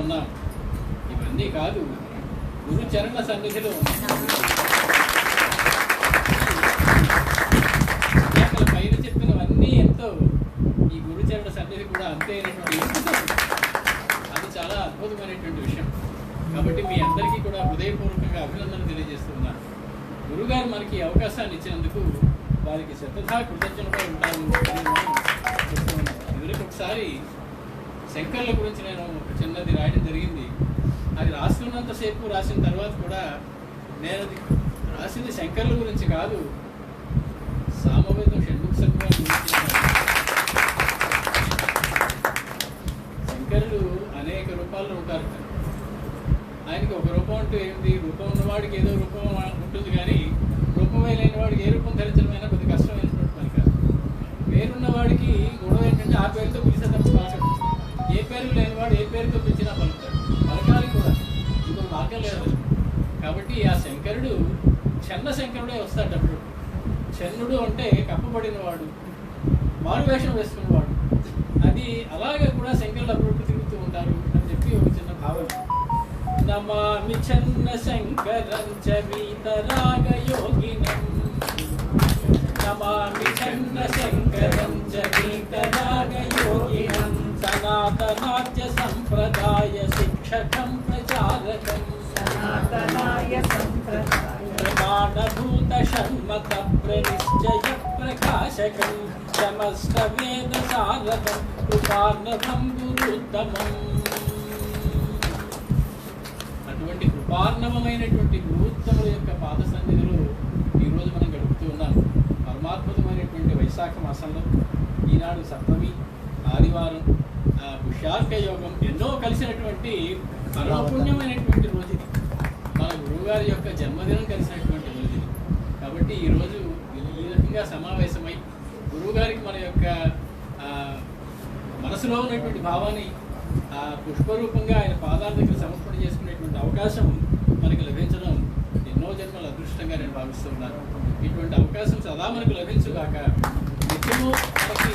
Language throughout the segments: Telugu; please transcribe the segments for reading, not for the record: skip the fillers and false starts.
ఉన్నాం. ఇవన్నీ కాదు, గురు చరణ సన్నిధిలో అసలు పైన చెప్పినవన్నీ ఎంతో, ఈ గురుచరణ సన్నిధి కూడా అంతే అయినటువంటి, అది చాలా అద్భుతమైనటువంటి విషయం. కాబట్టి మీ అందరికీ కూడా హృదయపూర్వకంగా అభినందనలు తెలియజేస్తున్నాను. గురుగారు మనకి అవకాశాన్ని ఇచ్చినందుకు వారికి శతధా కృతజ్ఞతగా ఉంటాను. ఇదివరకు ఒకసారి శంకర్ల గురించి నేను ఒక చిన్నది రాయడం జరిగింది. అది రాస్తున్నంతసేపు రాసిన తర్వాత కూడా నేను అది రాసింది శంకర్ల గురించి కాదు, సామవేదం షణ్ముఖ శర్మ గురించి. శంకరులు అనేక రూపాల్లో ఉంటారు. ఆయనకి ఒక రూపం అంటూ ఏంటి, రూపం ఉన్నవాడికి ఏదో రూపం ఉంటుంది, కానీ రూపమే లేని వాడికి ఏ రూపం ధరించడమైనా కొద్ది కష్టమైనటువంటి పని కాదు. పేరున్నవాడికి గొడవ ఏంటంటే ఆ పేరుతో పిలిచేటప్పుడు పలకడు, ఏ పేరు లేనివాడు ఏ పేరుతో పిలిచినా పలుకుతాడు. పలకాలి కూడా, ఇంకొక మార్గం లేదు. కాబట్టి ఆ శంకరుడు చెన్న శంకరుడే వస్తాడు. అప్పుడు చెన్నుడు అంటే కప్పబడినవాడు, మారువేషం వేసుకున్నవాడు. అది అలాగే కూడా శంకరులు అప్పుడు తిరుగుతూ ఉంటారు అని చెప్పి ఒక చిన్న భావన. నమామి చన్న శంకరం చ వీతరాగయోగినం, నమామి చన్న శంకరం చ వీతరాగయోగినం, సనాతనాద్య సంప్రదాయ శిక్షకం ప్రచారకం, సనాతనాయ సంప్రదాయ ప్రమాణభూత షణ్మత ప్రనిశ్చయ ప్రకాశకం, సమస్త వేద సారకం కృపార్ణవం గురుత్తమం. అటువంటి కృపార్ణవమైనటువంటి గురుత్తముల యొక్క పాద సన్నిధిలో ఈరోజు మనం గడుపుతూ ఉన్నాం. పరమాద్భుతమైనటువంటి వైశాఖ మాసంలో ఈనాడు సప్తమి, ఆదివారం, పుష్యార్క యోగం ఎన్నో కలిసినటువంటి పరమపుణ్యమైనటువంటి రోజు ఇది. మన గురువుగారి యొక్క జన్మదినం కలిసినటువంటి రోజు ఇది. కాబట్టి ఈరోజు ఈ రకంగా సమావేశమై గురువుగారికి మన యొక్క మనసులో ఉన్నటువంటి భావాన్ని పుష్పరూపంగా ఆయన పాదాల దగ్గర సమర్పణ చేసుకునేటువంటి అవకాశం మనకు లభించడం ఎన్నో జన్మల అదృష్టంగా నేను భావిస్తున్నాను. ఇటువంటి అవకాశం సదా మనకు లభించుగాక. నిత్యము మనకి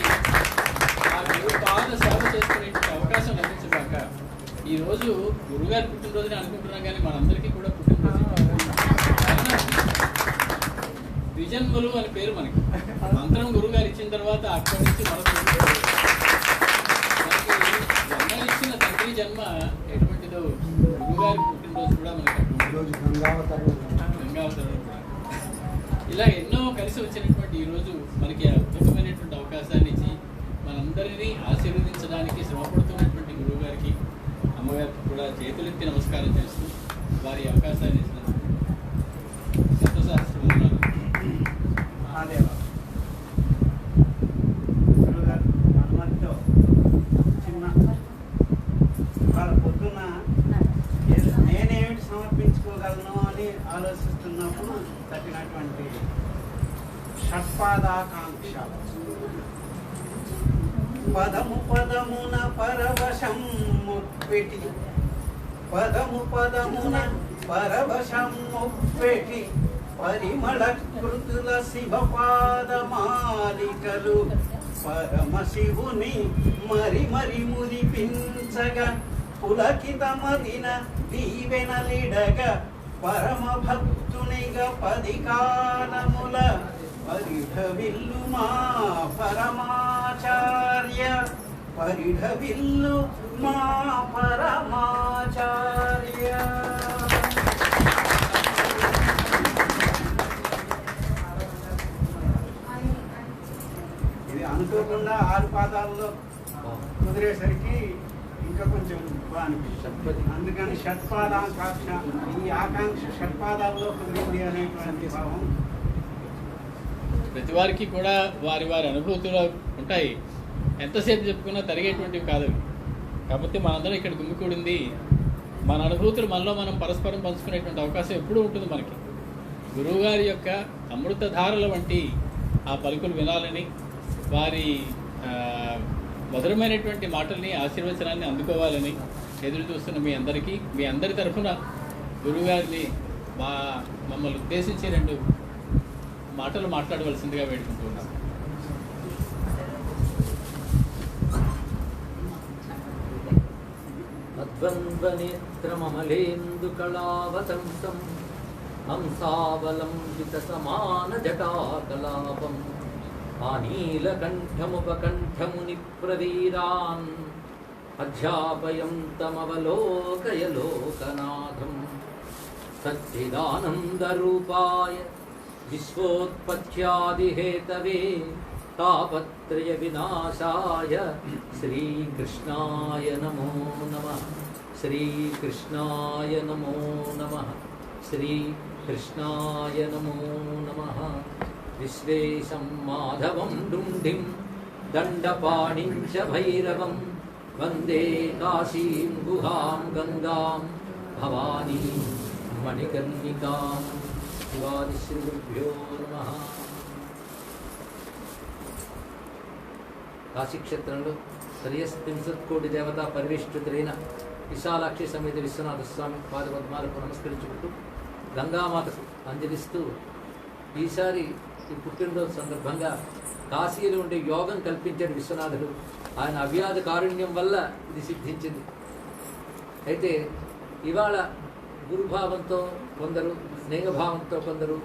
ఆ గురువు పాద సేవ చేసుకునేటువంటి అవకాశం లభించుగాక. ఈరోజు గురుగారి పుట్టినరోజుని అనుకుంటున్నాం, కానీ మనందరికీ కూడా పుట్టినరోజు. ద్విజన్మలు అని పేరు మనకి. మంత్రం గురుగారు ఇచ్చిన తర్వాత అక్కడి నుంచి మనకు జన్మనిచ్చిన తండ్రి జన్మ ఎటువంటిదో గురుగారి పుట్టినరోజు కూడా మనకి గంగావతరణం కూడా. ఇలా ఎన్నో కలిసి వచ్చినటువంటి ఈరోజు మనకి అద్భుతమైనటువంటి అవకాశాన్ని ఇచ్చి మనందరినీ ఆశీర్వదించడానికి శ్రమపడుతున్నటువంటి గురువుగారికి, అమ్మగారికి కూడా చేతులెత్తి నమస్కారం చేస్తూ వారి అవకాశాన్ని ఇచ్చినందుకు శతసహస్రవందనాలు. గురుగారు అనుమతితో చిన్న వాళ్ళ పొద్దున్న నేనేమిటి సమర్పించుకోగలను అని ఆలోచిస్తున్నప్పుడు తగినటువంటి షట్పాదాకాంక్ష. పదము పదమున పరవశం ముప్పెటి, పదము పదమున పరవశం ముప్పెటి, పరిమళ కృతుల శివపాదమాలికలు పరమశివుని మరి మరి మురిపించగా, పులకితమదిన దీవెనలిడగా, పరమ భక్తునిగా 10 కాలముల పరిఢవిల్లు మా పరమాచార్య, పరిఢవిల్లు మా పరమాచార్య. ఇది అనుకోకుండా 6 పాదాల్లో కుదిరేసరికి ఇంకా కొంచెం బాగా అనిపిస్తుంది. అందుకని షట్పాదాకాంక్ష, ఈ ఆకాంక్ష షట్పాదాల్లో కుదిరింది అనేటువంటి భావం. ప్రతి వారికి కూడా వారి వారి అనుభూతులు ఉంటాయి. ఎంతసేపు చెప్పుకున్నా తరిగేటువంటివి కాదు. కాబట్టి మనందరం ఇక్కడ గుమ్మికూడింది మన అనుభూతులు మనలో మనం పరస్పరం పంచుకునేటువంటి అవకాశం ఎప్పుడూ ఉంటుంది మనకి. గురువుగారి యొక్క అమృతధారల వంటి ఆ పలుకులు వినాలని, వారి మధురమైనటువంటి మాటల్ని, ఆశీర్వచనాన్ని అందుకోవాలని ఎదురు చూస్తున్న మీ అందరికీ, మీ అందరి తరఫున గురువుగారిని మమ్మల్ని ఉద్దేశించి 2 మాటలు మాట్లాడవలసిందిగా వేడుకుంటున్నాం. ద్వంద్వనేత్రమమలేందుకళావతంసం హంసావలంబితసమానజటాకలాపం ఆనీలకంఠముపకంఠమునిప్రవీరాన్ అధ్యాపయంతమవలోకయ లోకనాథం సచ్చిదానందరూపాయ విశ్వోత్పత్యాదిహేతవే తాపత్రయ వినాశాయ శ్రీకృష్ణాయ నమో నమః. శ్రీకృష్ణాయ నమో నమః. శ్రీకృష్ణాయ నమో నమః. విశ్వేశం మాధవం డుండిం దండపాణిం చ భైరవం వందే కాశీం గుహాం గంగాం భవానీ మణికర్ణికాం. శివాది శ్రీ గురుభ్యో నమః. కాశీక్షేత్రంలో శ్రేయస్తింసత్కోటి దేవతా పరివేష్టితులైన విశాలాక్షి సమేత విశ్వనాథ స్వామి పాదపద్మాలకు నమస్కరించుకుంటూ గంగామాతకు అంజలిస్తూ ఈసారి ఈ పుట్టినరోజు సందర్భంగా కాశీలో ఉండే యోగం కల్పించాడు విశ్వనాథుడు. ఆయన అవ్యాధ కారుణ్యం వల్ల ఇది సిద్ధించింది. అయితే ఇవాళ గురుభావంతో కొందరు, స్నేహభావంతో కొందరు,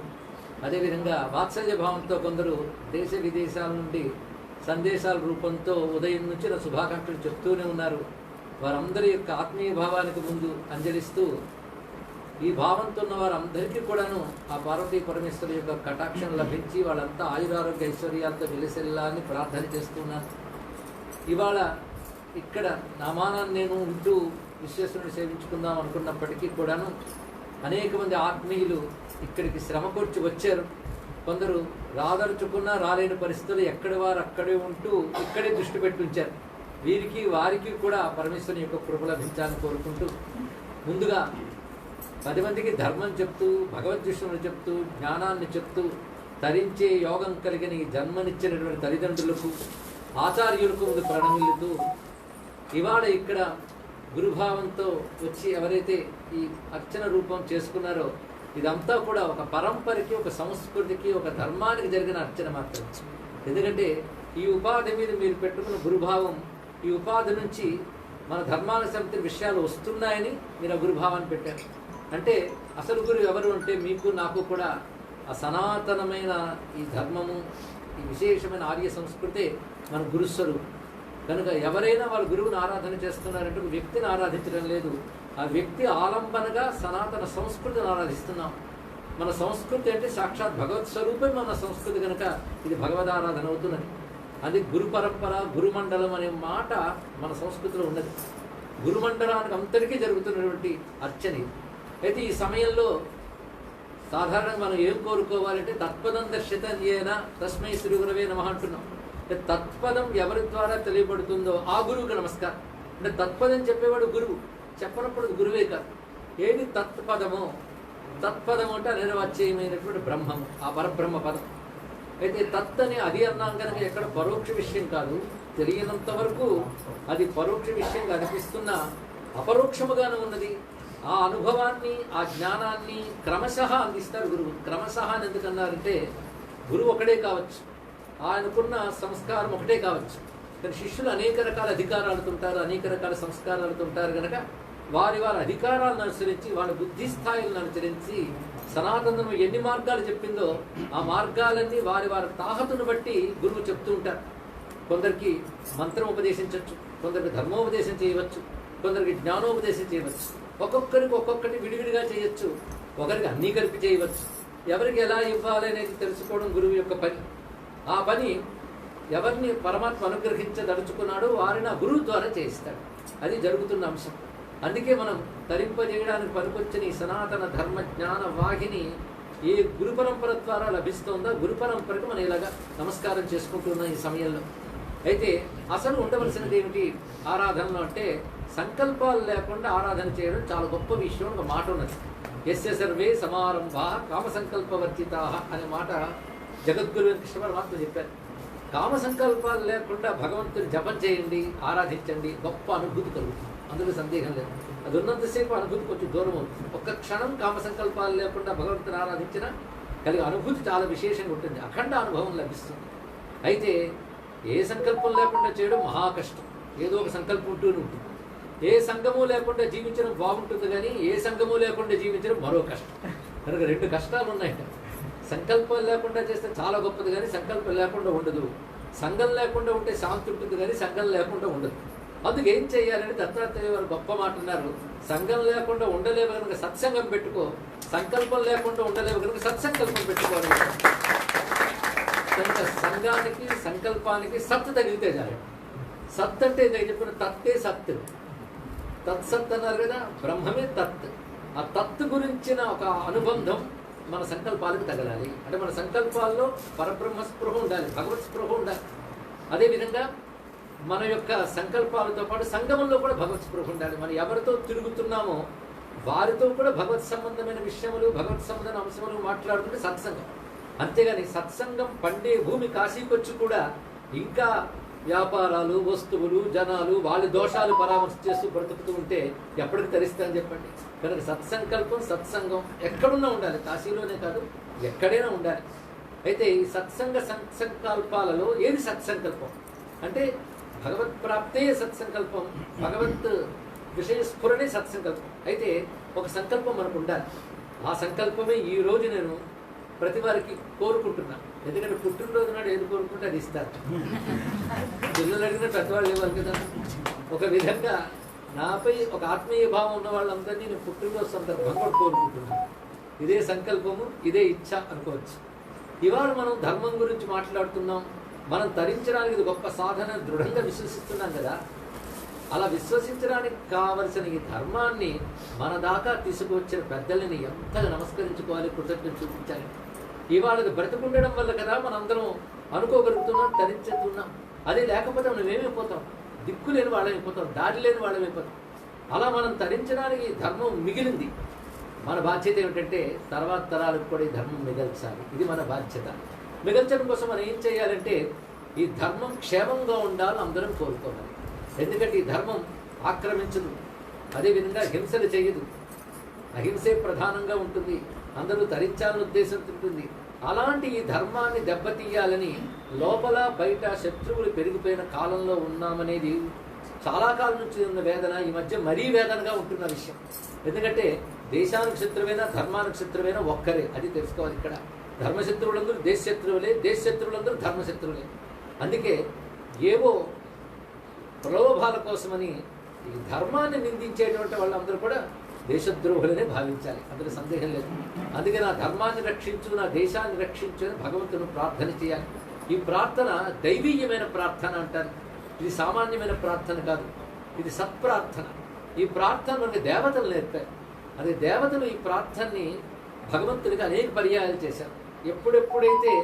అదేవిధంగా వాత్సల్య భావంతో కొందరు దేశ విదేశాల నుండి సందేశాల రూపంతో ఉదయం నుంచి నా శుభాకాంక్షలు చెప్తూనే ఉన్నారు. వారందరి యొక్క ఆత్మీయ భావానికి ముందు అంజలిస్తూ ఈ భావంతో ఉన్న వారందరికీ కూడాను ఆ పార్వతీ పరమేశ్వరు యొక్క కటాక్షం లభించి వాళ్ళంతా ఆయురారోగ్య ఐశ్వర్యాలతో వెలిసెల్లాలని ప్రార్థన చేస్తున్నాను. ఇవాళ ఇక్కడ నామానాన్ని నేను ఉంటూ విశ్వేశ్వరుని సేవించుకుందాం అనుకున్నప్పటికీ కూడాను అనేక మంది ఆత్మీయులు ఇక్కడికి శ్రమ కూర్చి వచ్చారు. కొందరు రాదలుచుకున్నా రాలేని పరిస్థితులు ఎక్కడి వారు అక్కడే ఉంటూ ఇక్కడే దృష్టి పెట్టి ఉంచారు. వీరికి వారికి కూడా పరమేశ్వరుని యొక్క కృప లభించాలని కోరుకుంటూ ముందుగా 10 మందికి ధర్మం చెప్తూ, భగవద్విషయములు చెప్తూ, జ్ఞానాన్ని చెప్తూ తరించే యోగం కలిగిన ఈ జన్మనిచ్చినటువంటి తల్లిదండ్రులకు, ఆచార్యులకు ముందు ప్రణమిల్లుతూ ఇవాళ ఇక్కడ గురుభావంతో వచ్చి ఎవరైతే ఈ అర్చన రూపం చేసుకున్నారో ఇదంతా కూడా ఒక పరంపరకి, ఒక సంస్కృతికి, ఒక ధర్మానికి జరిగిన అర్చన మాత్రం. ఎందుకంటే ఈ ఉపాధి మీద మీరు పెట్టుకున్న గురుభావం, ఈ ఉపాధి నుంచి మన ధర్మానికి సంబంధించిన విషయాలు వస్తున్నాయని మీరు ఆ గురుభావాన్ని పెట్టారు. అంటే అసలు గురు ఎవరు అంటే మీకు నాకు కూడా ఆ సనాతనమైన ఈ ధర్మము, ఈ విశేషమైన ఆర్య సంస్కృతే మన గురుస్వరూపం. కనుక ఎవరైనా వాళ్ళ గురువుని ఆరాధన చేస్తున్నారంటే ఒక వ్యక్తిని ఆరాధించడం లేదు, ఆ వ్యక్తి ఆలంబనగా సనాతన సంస్కృతిని ఆరాధిస్తున్నాం. మన సంస్కృతి అంటే సాక్షాత్ భగవత్ స్వరూపం మన సంస్కృతి కనుక ఇది భగవదారాధన అవుతున్నది. అది గురు పరంపర, గురుమండలం అనే మాట మన సంస్కృతిలో ఉన్నది. గురుమండలానికి అంతటికీ జరుగుతున్నటువంటి అర్చన. అయితే ఈ సమయంలో సాధారణంగా మనం ఏం కోరుకోవాలంటే తత్పదం దర్శితేన తస్మై శ్రీ గురవే నమః అంటున్నాం. అంటే తత్పదం ఎవరి ద్వారా తెలియబడుతుందో ఆ గురువుకి నమస్కారం. అంటే తత్పదం చెప్పేవాడు గురువు, చెప్పనప్పుడు గురువే కాదు. ఏది తత్పదమో, తత్పదం అంటే అనిర్వాచ్యమైనటువంటి బ్రహ్మము, ఆ పరబ్రహ్మ పదం. అయితే తత్ అని అది అన్నాం కనుక ఎక్కడ పరోక్ష విషయం కాదు, తెలియనంత వరకు అది పరోక్ష విషయంగా అనిపిస్తున్న అపరోక్షముగానే ఉన్నది. ఆ అనుభవాన్ని, ఆ జ్ఞానాన్ని క్రమశః అందిస్తారు గురువు. క్రమశః అని ఎందుకన్నారంటే గురువు ఒకడే కావచ్చు, ఆయనకున్న సంస్కారం ఒకటే కావచ్చు, కానీ శిష్యులు అనేక రకాల అధికారాలతో ఉంటారు, అనేక రకాల సంస్కారాలతో ఉంటారు. కనుక వారి వారి అధికారాలను అనుసరించి, వాళ్ళ బుద్ధి స్థాయిలను అనుసరించి సనాతనం ఎన్ని మార్గాలు చెప్పిందో ఆ మార్గాలన్నీ వారి వారి తాహతును బట్టి గురువు చెప్తూ ఉంటారు. కొందరికి మంత్రం ఉపదేశించవచ్చు, కొందరికి ధర్మోపదేశం చేయవచ్చు, కొందరికి జ్ఞానోపదేశం చేయవచ్చు. ఒక్కొక్కరికి ఒక్కొక్కటి విడివిడిగా చేయొచ్చు, ఒకరికి అన్నీ కలిపి చేయవచ్చు. ఎవరికి ఎలా ఇవ్వాలి అనేది తెలుసుకోవడం గురువు యొక్క పని. ఆ పని ఎవరిని పరమాత్మ అనుగ్రహించదలుచుకున్నాడో వారిని ఆ గురువు ద్వారా చేయిస్తాడు. అది జరుగుతున్న అంశం. అందుకే మనం తరింపజేయడానికి పనికొచ్చిన ఈ సనాతన ధర్మ జ్ఞాన వాహిని ఏ గురు పరంపర ద్వారా లభిస్తుందో గురు పరంపరకు మనం ఇలాగా నమస్కారం చేసుకుంటున్నాం ఈ సమయంలో. అయితే అసలు ఉండవలసినది ఏమిటి ఆరాధనలో అంటే సంకల్పాలు లేకుండా ఆరాధన చేయడం చాలా గొప్ప విషయం. ఒక మాట ఉన్నది, యస్య సర్వే సమారంభా కామ సంకల్పవర్జితాః అనే మాట జగద్గురు కృష్ణ పరమాత్మ చెప్పారు. కామ సంకల్పాలు లేకుండా భగవంతుని జపం చేయండి, ఆరాధించండి, గొప్ప అనుభూతి కలుగుతుంది, అందులో సందేహం లేదు. అది ఉన్నంతసేపు అనుభూతి కొంచెం దూరం అవుతుంది. ఒక్క క్షణం కామ సంకల్పాలు లేకుండా భగవంతుని ఆరాధించిన కలిగే అనుభూతి చాలా విశేషంగా ఉంటుంది, అఖండ అనుభవం లభిస్తుంది. అయితే ఏ సంకల్పం లేకుండా చేయడం మహా కష్టం, ఏదో ఒక సంకల్పం ఉంటూనే ఉంటుంది. ఏ సంఘము లేకుండా జీవించడం బాగుంటుంది కానీ ఏ సంఘము లేకుండా జీవించడం మరో కష్టం. కనుక రెండు కష్టాలు ఉన్నాయి. సంకల్పం లేకుండా చేస్తే చాలా గొప్పది కానీ సంకల్పం లేకుండా ఉండదు. సంఘం లేకుండా ఉంటే శాంతి ఉంటుంది కానీ సంఘం లేకుండా ఉండదు. అందుకు ఏం చేయాలని దత్తాత్రేయ వారు గొప్ప మాట అన్నారు. సంఘం లేకుండా ఉండలేవు కనుక సత్సంగం పెట్టుకో, సంకల్పం లేకుండా ఉండలేవు కనుక సత్సంకల్పం పెట్టుకోవాలి. కనుక సంఘానికి సంకల్పానికి సత్ తగిలితే చాలు. సత్ అంటే నేను చెప్పిన తత్తే సత్, తత్సత్ అన్నారు కదా, బ్రహ్మమే తత్. ఆ తత్ గురించిన ఒక అనుబంధం మన సంకల్పాలకు తగలాలి. అంటే మన సంకల్పాల్లో పరబ్రహ్మ స్పృహ ఉండాలి, భగవత్ స్పృహ ఉండాలి. అదేవిధంగా మన యొక్క సంకల్పాలతో పాటు సంగమంలో కూడా భగవత్ స్పృహ ఉండాలి. మనం ఎవరితో తిరుగుతున్నామో వారితో కూడా భగవత్ సంబంధమైన విషయములు, భగవత్ సంబంధమైన అంశములు మాట్లాడుతుంటే సత్సంగం. అంతేగాని సత్సంగం పండే భూమి కాశీకొచ్చి కూడా ఇంకా వ్యాపారాలు, వస్తువులు, జనాలు వాళ్ళ దోషాలు పరామర్శ చేస్తూ బ్రతుకుతూ ఉంటే ఎప్పటికి తరిస్తాను చెప్పండి. కనుక సత్సంకల్పం, సత్సంగం ఎక్కడున్నా ఉండాలి. కాశీలోనే కాదు, ఎక్కడైనా ఉండాలి. అయితే ఈ సత్సంగ సంకల్పాలలో ఏది సత్సంకల్పం అంటే భగవత్ ప్రాప్తే సత్సంకల్పం, భగవత్ విషయ స్ఫురణే సత్సంకల్పం. అయితే ఒక సంకల్పం మనకు ఉండాలి. ఆ సంకల్పమే ఈ రోజు నేను ప్రతి వారికి కోరుకుంటున్నాను. ఎందుకంటే పుట్టినరోజు నాడు ఏది కోరుకుంటే అది ఇస్తారు. పిల్లలు అడిగిన పెద్దవాళ్ళు ఇవ్వాలి కదా. ఒక విధంగా నాపై ఒక ఆత్మీయ భావం ఉన్న వాళ్ళందరినీ నేను పుట్టినరోజు సందర్భంగా కోరుకుంటున్నాను. ఇదే సంకల్పము, ఇదే ఇచ్చ అనుకోవచ్చు. ఇవాళ మనం ధర్మం గురించి మాట్లాడుతున్నాం. మనం తరించడానికి ఇది గొప్ప సాధన దృఢంగా విశ్వసిస్తున్నాం కదా. అలా విశ్వసించడానికి కావలసిన ఈ ధర్మాన్ని మన దాకా తీసుకువచ్చిన పెద్దలని ఎంతగా నమస్కరించుకోవాలి, కృతజ్ఞత చూపించాలి. ఇవాళ బ్రతికుండడం వల్ల కదా మనందరం అనుకోగలుగుతున్నాం, తరించుతున్నాం. అదే లేకపోతే మనం ఏమైపోతాం? దిక్కు లేని వాళ్ళమైపోతాం, దారి లేని వాళ్ళమైపోతాం. అలా మనం తరించడానికి ధర్మం మిగిలింది. మన బాధ్యత ఏమిటంటే తర్వాత తరాలకు కూడా ఈ ధర్మం మిగల్చాలి. ఇది మన బాధ్యత. మిగల్చడం కోసం మనం ఏం చేయాలంటే ఈ ధర్మం క్షేమంగా ఉండాలని అందరం కోరుకోవాలి. ఎందుకంటే ఈ ధర్మం ఆక్రమించదు, అదేవిధంగా హింసలు చేయదు. అహింసే ప్రధానంగా ఉంటుంది, అందరూ తరించాలని ఉద్దేశంతో ఉంటుంది. అలాంటి ఈ ధర్మాన్ని దెబ్బతీయాలని లోపల బయట శత్రువులు పెరిగిపోయిన కాలంలో ఉన్నామనేది చాలా కాలం నుంచి ఉన్న వేదన ఈ మధ్య మరీ వేదనగా ఉంటున్న విషయం. ఎందుకంటే దేశానికి శత్రువైనా ధర్మానికి శత్రువైనా ఒక్కరే, అది తెలుసుకోవాలి. ఇక్కడ ధర్మశత్రువులందరూ దేశశత్రువులే, దేశశత్రువులందరూ ధర్మశత్రువులే. అందుకే ఏవో ప్రలోభాల కోసమని ఈ ధర్మాన్ని నిందించేటువంటి వాళ్ళందరూ కూడా దేశద్రోహులనే భావించాలి, అందులో సందేహం లేదు. అందుకే నా ధర్మాన్ని రక్షించు, నా దేశాన్ని రక్షించు అని భగవంతుని ప్రార్థన చేయాలి. ఈ ప్రార్థన దైవీయమైన ప్రార్థన అంటారు. ఇది సామాన్యమైన ప్రార్థన కాదు, ఇది సత్ప్రార్థన. ఈ ప్రార్థన మనకి దేవతలు నేర్పారు. అదే దేవతలు ఈ ప్రార్థనని భగవంతునికి అనేక పర్యాయాలు చేశారు. ఎప్పుడెప్పుడైతే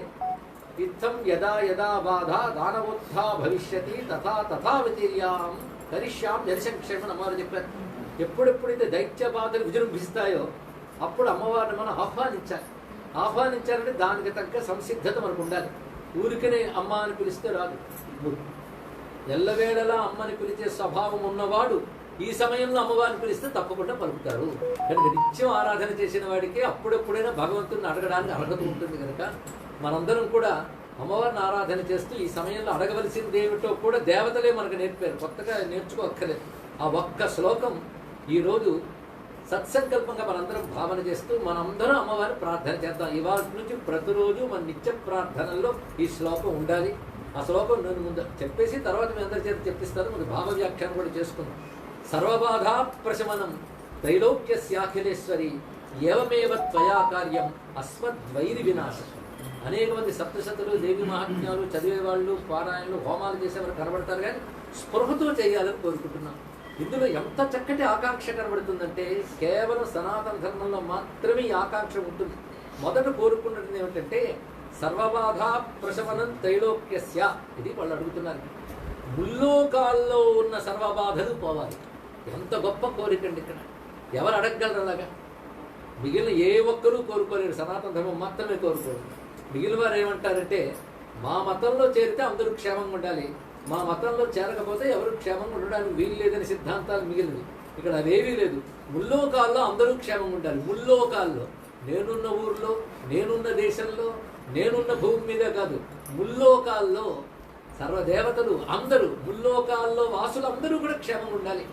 ఇత్తం యదా యదా బాధ దానవోత్థా భవిష్యతి తథా తథా వితిర్యాం కరిష్యాం జనసంక్షేమం అమ్మవారు చెప్పారు. ఎప్పుడెప్పుడైతే దైత్య బాధలు విజృంభిస్తాయో అప్పుడు అమ్మవారిని మనం ఆహ్వానించాలి. ఆహ్వానించాలంటే దానికి తగ్గ సంసిద్ధత మనకు ఉండాలి. ఊరికనే అమ్మ అని పిలిస్తే రాదు. ఎల్లవేళలా అమ్మని పిలిచే స్వభావం ఉన్నవాడు ఈ సమయంలో అమ్మవారిని పిలిస్తే తప్పకుండా పలుకుతారు. కనుక నిత్యం ఆరాధన చేసిన వాడికి అప్పుడెప్పుడైనా భగవంతుడిని అడగడానికి అర్హత ఉంటుంది. కనుక మనందరం కూడా అమ్మవారిని ఆరాధన చేస్తూ ఈ సమయంలో అడగవలసింది ఏమిటో కూడా దేవతలే మనకు నేర్పారు, కొత్తగా నేర్చుకోక్కర్లేదు. ఆ ఒక్క శ్లోకం ఈరోజు సత్సంకల్పంగా మనందరం భావన చేస్తూ మనందరం అమ్మవారిని ప్రార్థన చేద్దాం. ఇవాళ నుంచి ప్రతిరోజు మన నిత్య ప్రార్థనల్లో ఈ శ్లోకం ఉండాలి. ఆ శ్లోకం నేను ముందు చెప్పేసి తర్వాత మీ అందరి చేత చెప్పిస్తాను. మనకి భావ వ్యాఖ్యానం కూడా చేసుకుందాం. సర్వబాధా ప్రశమనం త్రైలోక్యస్యాఖిలేశ్వరి ఏవమేవ త్వయా కార్యం అస్మద్వైరి వినాశం. అనేక మంది సప్తశతులు, దేవి మహాత్మ్యాలు చదివేవాళ్ళు, పారాయణలు, హోమాలు చేసేవారు కనబడతారు, కానీ స్పృహతో చేయాలని కోరుకుంటున్నాం. ఇందులో ఎంత చక్కటి ఆకాంక్ష కనబడుతుందంటే కేవలం సనాతన ధర్మంలో మాత్రమే ఈ ఆకాంక్ష ఉంటుంది. మొదట కోరుకున్నది ఏమిటంటే సర్వబాధా ప్రశమనం త్రైలోక్యస్య. ఇది వాళ్ళు అడుగుతున్నారు. ముల్లోకాల్లో ఉన్న సర్వబాధలు పోవాలి. ఎంత గొప్ప కోరికండి. ఇక్కడ ఎవరు అడగగలరు అలాగా? మిగిలిన ఏ ఒక్కరూ కోరుకోలేరు, సనాతన ధర్మం మాత్రమే కోరుకోరు. మిగిలిన వారు ఏమంటారంటే మా మతంలో చేరితే అందరూ క్షేమంగా ఉండాలి, మా మతంలో చేరకపోతే ఎవరు క్షేమంగా ఉండడానికి వీలు లేదని సిద్ధాంతాలు మిగిలినవి. ఇక్కడ అవేవీ లేదు. ముల్లోకాల్లో అందరూ క్షేమంగా ఉండాలి. ముల్లోకాల్లో, నేనున్న ఊర్లో, నేనున్న దేశంలో, నేనున్న భూమి మీద కాదు, ముల్లోకాల్లో సర్వదేవతలు అందరూ, ముల్లోకాల్లో వాసులు అందరూ కూడా క్షేమంగా ఉండాలి.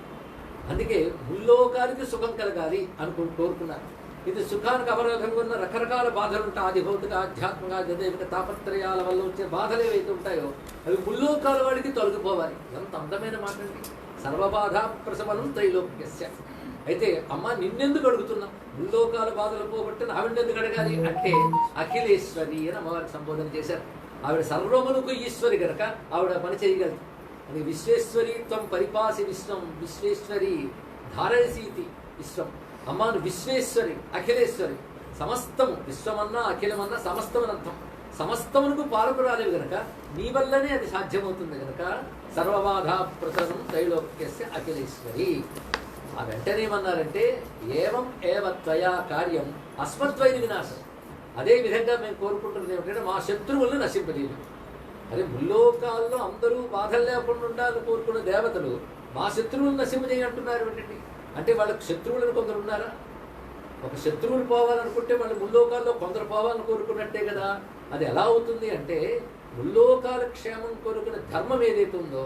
అందుకే ముల్లోకానికి సుఖం కలగాలి అని కోరుకున్నారు. ఇది సుఖానికి అవరోధంగా ఉన్న రకరకాల బాధలు ఉంటాయి. ఆది భౌతిక, ఆధ్యాత్మిక, జదైవిక తాపత్రయాల వల్ల వచ్చే బాధలు ఏవైతే ఉంటాయో అవి ముల్లోకాల వాడికి తొలగిపోవాలి. ఎంత అందమైన మాట అండి. సర్వబాధ ప్రశమనం త్రైలోక్యస్య. అయితే అమ్మ నిన్నెందుకు అడుగుతున్నాం? ముల్లోకాల బాధలు పోగొట్టిన ఆవిడెందుకు అడగాలి అంటే అఖిలేశ్వరి అని అమ్మవారికి సంబోధన చేశారు. ఆవిడ సర్వమునకు ఈశ్వరి కనుక ఆవిడ పని చేయగలదు. అని విశ్వేశ్వరి త్వం పరిపాసి విశ్వం విశ్వేశ్వరి ధారయసీతి విశ్వం. అమ్మాను విశ్వేశ్వరి, అఖిలేశ్వరి. సమస్తము, విశ్వమన్నా అఖిలమన్నా సమస్తమని అర్థం. సమస్తమునకు పాల్గొరాలేవు గనక నీ వల్లనే అది సాధ్యమవుతుంది గనక సర్వబాధ ప్రసరణం త్రైలోక్యస్య అఖిలేశ్వరి. ఆ వెంటనే ఏమన్నారంటే ఏవం ఏవ త్వయా కార్యం అస్మద్వైరి వినాశం. అదే విధంగా మేము కోరుకుంటున్నది ఏమిటంటే మా శత్రువులను నశింపలేదు. అదే ముల్లోకాల్లో అందరూ బాధలు లేకుండా ఉండాలని కోరుకున్న దేవతలు మా శత్రువులను నశింపజేయ అంటున్నారు ఏంటండి? అంటే వాళ్ళకి శత్రువులను కొందరు ఉన్నారా? ఒక శత్రువులు పోవాలనుకుంటే వాళ్ళు ముల్లోకాల్లో కొందరు పోవాలని కోరుకున్నట్టే కదా. అది ఎలా అవుతుంది అంటే ముల్లోకాల క్షేమం కోరుకునే ధర్మం ఏదైతే ఉందో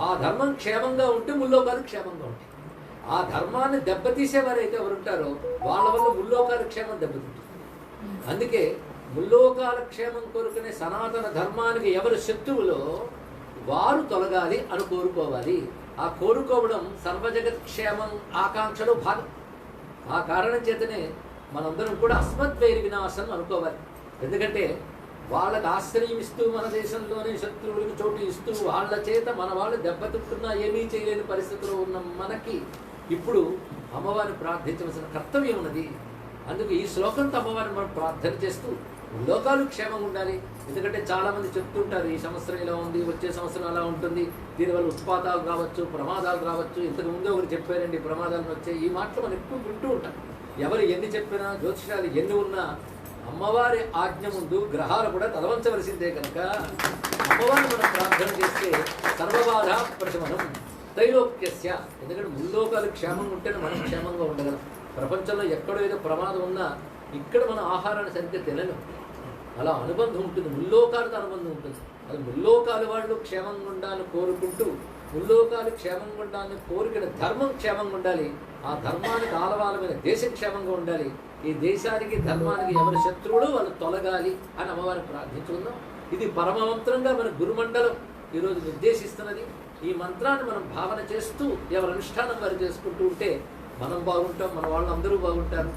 ఆ ధర్మం క్షేమంగా ఉంటే ముల్లోకాలు క్షేమంగా ఉంటాయి. ఆ ధర్మాన్ని దెబ్బతీసేవారైతే ఎవరు ఉంటారో వాళ్ళ వల్ల ముల్లోకాల క్షేమం దెబ్బతింటుంది. అందుకే ముల్లోకాల క్షేమం కోరుకునే సనాతన ధర్మానికి ఎవరు శత్రువులో వారు తొలగాలి అని కోరుకోవాలి. ఆ కోరుకోవడం సర్వజగత్ క్షేమం ఆకాంక్షలో భాగం. ఆ కారణం చేతనే మనందరం కూడా అస్మద్వైరి వినాశం అనుకోవాలి. ఎందుకంటే వాళ్ళకి ఆశ్రయం ఇస్తూ మన దేశంలోనే శత్రువులకు చోటు ఇస్తూ వాళ్ళ చేత మన వాళ్ళు దెబ్బతింటున్నా ఏమీ చేయలేని పరిస్థితిలో ఉన్న మనకి ఇప్పుడు అమ్మవారిని ప్రార్థించవలసిన కర్తవ్యం ఉన్నది. అందుకు ఈ శ్లోకంతో అమ్మవారిని మనం ప్రార్థన చేస్తూ లోకాలు క్షేమంగా ఉండాలి. ఎందుకంటే చాలామంది చెప్తుంటారు ఈ సంవత్సరం ఇలా ఉంది, వచ్చే సంవత్సరం అలా ఉంటుంది, దీనివల్ల ఉత్పాతాలు రావచ్చు, ప్రమాదాలు రావచ్చు. ఇంతకు ముందే ఒకరు చెప్పారండి ప్రమాదాలు వచ్చాయి. ఈ మాటలు మనం ఎక్కువ వింటూ ఉంటాం. ఎవరు ఎన్ని చెప్పినా జ్యోతిషాలు ఎన్ని ఉన్నా అమ్మవారి ఆజ్ఞ ముందు గ్రహాలు కూడా తలవంచవలసిందే కనుక అమ్మవారిని మనం ప్రార్థన చేస్తే సర్వబాధ ప్రశమనం త్రైలోక్యస్య. ఎందుకంటే ముల్లోకాలు క్షేమంగా ఉంటేనే మనం క్షేమంగా ఉండగలం. ప్రపంచంలో ఎక్కడో ఏదో ప్రమాదం ఉన్నా ఇక్కడ మన ఆహారాన్ని సరిగ్గా తినలేం. అలా అనుబంధం ఉంటుంది, ముల్లోకాలతో అనుబంధం ఉంటుంది. అది ముల్లోకాలు వాళ్ళు క్షేమంగా ఉండాలని కోరుకుంటూ ముల్లోకాలు క్షేమంగా ఉండాలని కోరికన ధర్మం క్షేమంగా ఉండాలి. ఆ ధర్మానికి ఆలవాలమైన దేశం క్షేమంగా ఉండాలి. ఈ దేశానికి ధర్మానికి ఎవరి శత్రువులు వాళ్ళు తొలగాలి అని అమ్మవారిని ప్రార్థించుకుందాం. ఇది పరమమంత్రంగా మన గురుమండలం ఈరోజు నిర్దేశిస్తున్నది. ఈ మంత్రాన్ని మనం భావన చేస్తూ ఎవరి అనుష్ఠానం వారు చేసుకుంటూ ఉంటే మనం బాగుంటాం, మన వాళ్ళు అందరూ బాగుంటారు.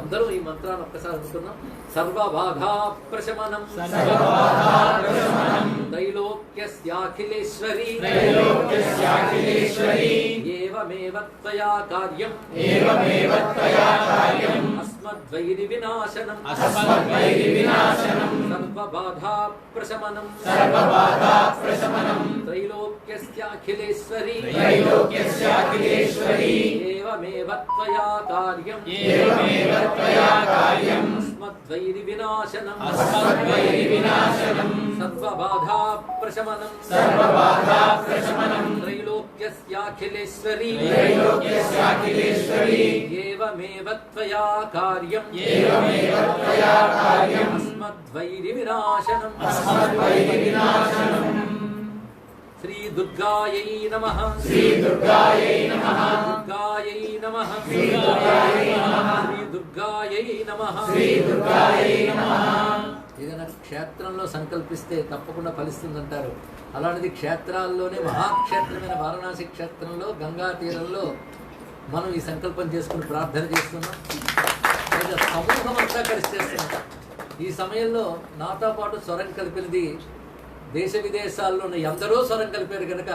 అందరూ ఈ మంత్రాన్ని ఒక్కసారి అనుకున్నాం. సర్వబాధా ప్రశమనం త్రైలోక్యస్యాఖిలేశ్వరీ ఏవమేవ త్వయా కార్యం అస్మద్వైరి వినాశనం సర్వబాధా ప్రశమనం త్రైలోక్యస్యాఖిలేశ్వరీ ఏవమేవ త్వయా కార్యం అస్మద్వైరి వినాశనం సర్వబాధా ప్రశమనం త్రైలోక్యస్యాఖిలేశ్వరీ ఏవమేవ త్వయా కార్యం అస్మద్వైరి వినాశనం శ్రీ దుర్గాయై నమః శ్రీ దుర్గాయై నమః దుర్గాయై నమః శ్రీ దుర్గాయై నమః శ్రీ దుర్గాయై నమః. ఏదైనా క్షేత్రంలో సంకల్పిస్తే తప్పకుండా ఫలిస్తుందంటారు. అలాంటిది క్షేత్రాల్లోనే మహాక్షేత్రమైన వారణాసి క్షేత్రంలో గంగా తీరంలో మనం ఈ సంకల్పం చేసుకుని ప్రార్థన చేస్తున్నాం. అయితే సమూహం అంతా కలిసి చేస్తున్నాం. ఈ సమయంలో నాతో పాటు స్వరం కలిపినది దేశ విదేశాల్లో ఉన్న ఎందరో స్వరం కలిపారు కనుక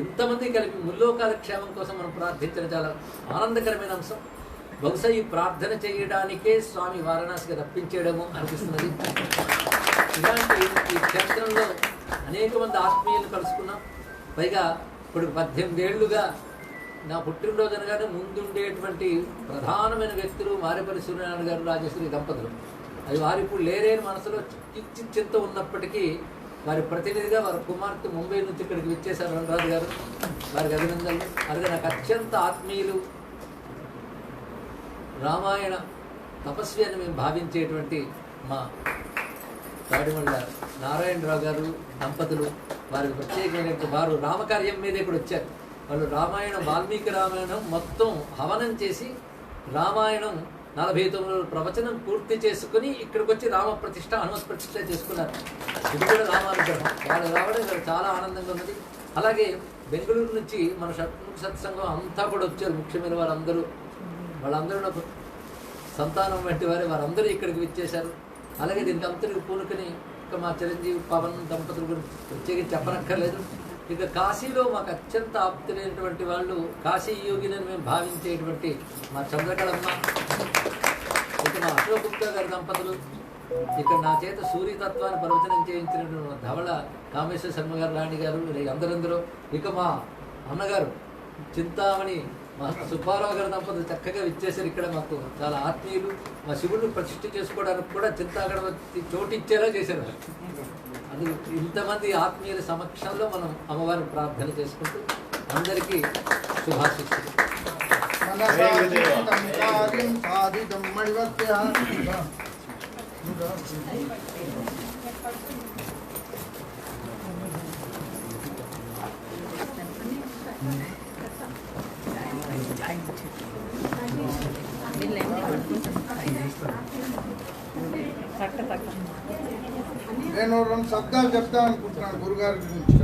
ఇంతమంది కలిపి ముల్లోకాల క్షేమం కోసం మనం ప్రార్థించడం చాలా ఆనందకరమైన అంశం. బహుశా ఈ ప్రార్థన చేయడానికే స్వామి వారణాసిగా రప్పించేయడము అనిపిస్తున్నది. ఇలాంటి ఈ క్షేత్రంలో అనేక మంది ఆత్మీయులు కలుసుకున్నాం. పైగా ఇప్పుడు 18 ఏళ్లుగా నా పుట్టినరోజు అనగానే ముందుండేటువంటి ప్రధానమైన వ్యక్తులు మారేపల్లి సూర్యనారాయణ గారు, రాజేశ్వరి దంపతులు. అది వారు ఇప్పుడు లేరేని మనసులో చింత ఉన్నప్పటికీ వారి ప్రతినిధిగా వారి కుమార్తె ముంబై నుంచి ఇక్కడికి విచ్చేశారు రణరాజు గారు. వారికి అభినందనలు. అలాగే నాకు అత్యంత ఆత్మీయులు, రామాయణ తపస్వి అని మేము భావించేటువంటి మా తాడిమళ్ళ నారాయణరావు గారు దంపతులు, వారికి ప్రత్యేకమైనటువంటి వారు రామకార్యం మీద ఇక్కడ వచ్చారు. వాళ్ళు రామాయణం వాల్మీకి రామాయణం మొత్తం హవనం చేసి రామాయణం 49 ప్రవచనం పూర్తి చేసుకుని ఇక్కడికి వచ్చి రామ ప్రతిష్ట హనుమత్ ప్రతిష్ట చేసుకున్నారు. ఇది కూడా రామానుగ్రహం. వాళ్ళు రావడం ఇక్కడ చాలా ఆనందంగా ఉన్నది. అలాగే బెంగళూరు నుంచి మన సత్సంగం అంతా కూడా వచ్చారు. ముఖ్యమైన వారందరూ, వాళ్ళందరూ నాకు సంతానం వంటి వారందరూ ఇక్కడికి విచ్చేశారు. అలాగే దీనికి అంతటికి పూనుకొని ఇక మా చిరంజీవి పవన్ దంపతుల గురించి ప్రత్యేకించి చెప్పనక్కర్లేదు. ఇక కాశీలో మాకు అత్యంత ఆప్తులైనటువంటి వాళ్ళు, కాశీ యోగినని మేము భావించేటువంటి మా చంద్రకళమ్మ, ఇక మా అశోక్ గుప్తా గారి దంపతులు, ఇక్కడ నా చేత సూర్యతత్వాన్ని ప్రవచనం చేయించినటువంటి ధవళ కామేశ్వర శర్మ గారు, రాణి గారు, అందరందరూ, ఇక మా అన్నగారు చింతామణి మా సుబ్బారావు గారి దంపతులు చక్కగా విచ్చేసారు. ఇక్కడ మాకు చాలా ఆత్మీయులు. మా శివుడిని ప్రతిష్ఠ చేసుకోవడానికి కూడా చింతాగణపతి చోటు ఇచ్చేలా చేశారు. అది ఇంతమంది ఆత్మీయుల సమక్షంలో మనం అమ్మవారిని ప్రార్థన చేసుకుంటూ అందరికీ శుభాశిస్తులు. నేను 2 శబ్దాలు చెప్తాను అనుకుంటున్నాను గురుగారి గురించి.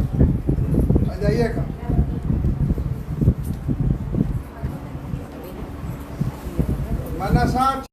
అది అయ్యాక మనసా